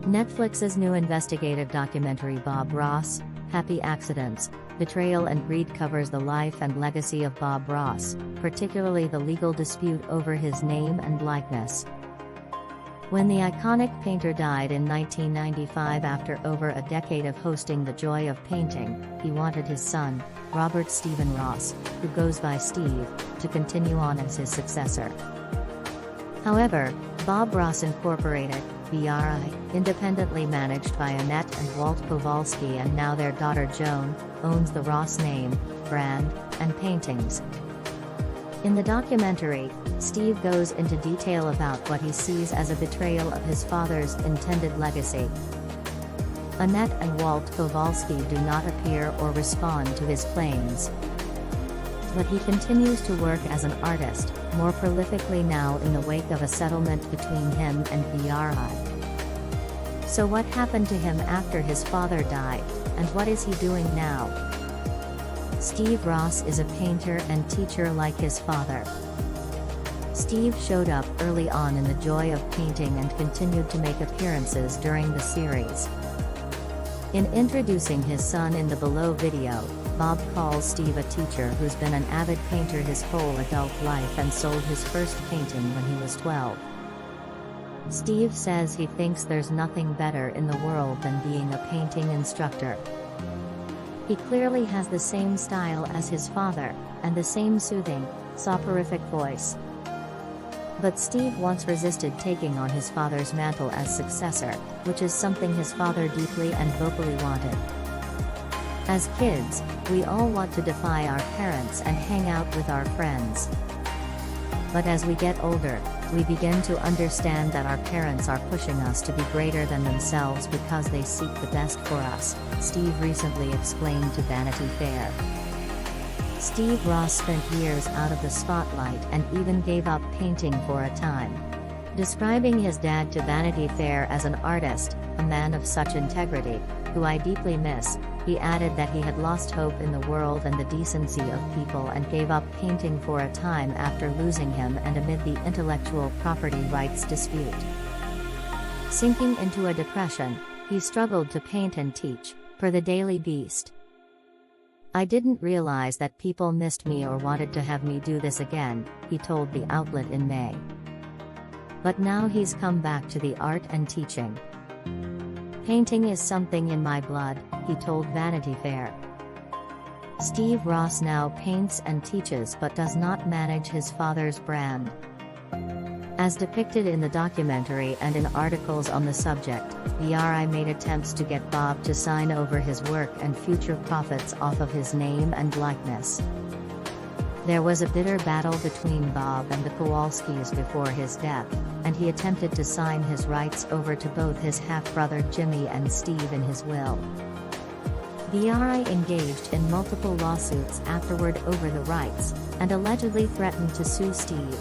Netflix's new investigative documentary Bob Ross, Happy Accidents, Betrayal and Greed covers the life and legacy of Bob Ross, particularly the legal dispute over his name and likeness. When the iconic painter died in 1995 after over a decade of hosting the joy of painting, he wanted his son, Robert Stephen Ross, who goes by Steve, to continue on as his successor. However, Bob Ross Incorporated, BRI, independently managed by Annette and Walt Kowalski and now their daughter Joan, owns the Ross name, brand, and paintings. In the documentary, Steve goes into detail about what he sees as a betrayal of his father's intended legacy. Annette and Walt Kowalski do not appear or respond to his claims. But he continues to work as an artist, more prolifically now in the wake of a settlement between him and BRI. So what happened to him after his father died, and what is he doing now? Steve Ross is a painter and teacher like his father. Steve showed up early on in the joy of painting and continued to make appearances during the series. In introducing his son in the below video, Bob calls Steve a teacher who's been an avid painter his whole adult life and sold his first painting when he was 12. Steve says he thinks there's nothing better in the world than being a painting instructor. He clearly has the same style as his father, and the same soothing, soporific voice. But Steve once resisted taking on his father's mantle as successor, which is something his father deeply and vocally wanted. As kids, we all want to defy our parents and hang out with our friends. But as we get older, we begin to understand that our parents are pushing us to be greater than themselves because they seek the best for us, Steve recently explained to Vanity Fair. Steve Ross spent years out of the spotlight and even gave up painting for a time. Describing his dad to Vanity Fair as an artist, a man of such integrity, who I deeply miss, he added that he had lost hope in the world and the decency of people and gave up painting for a time after losing him and amid the intellectual property rights dispute. Sinking into a depression, he struggled to paint and teach, per the Daily Beast. I didn't realize that people missed me or wanted to have me do this again, he told the outlet in May. But now he's come back to the art and teaching. Painting is something in my blood, he told Vanity Fair. Steve Ross now paints and teaches but does not manage his father's brand. As depicted in the documentary and in articles on the subject, BRI made attempts to get Bob to sign over his work and future profits off of his name and likeness. There was a bitter battle between Bob and the Kowalskis before his death, and he attempted to sign his rights over to both his half-brother Jimmie and Steve in his will. BRI engaged in multiple lawsuits afterward over the rights, and allegedly threatened to sue Steve.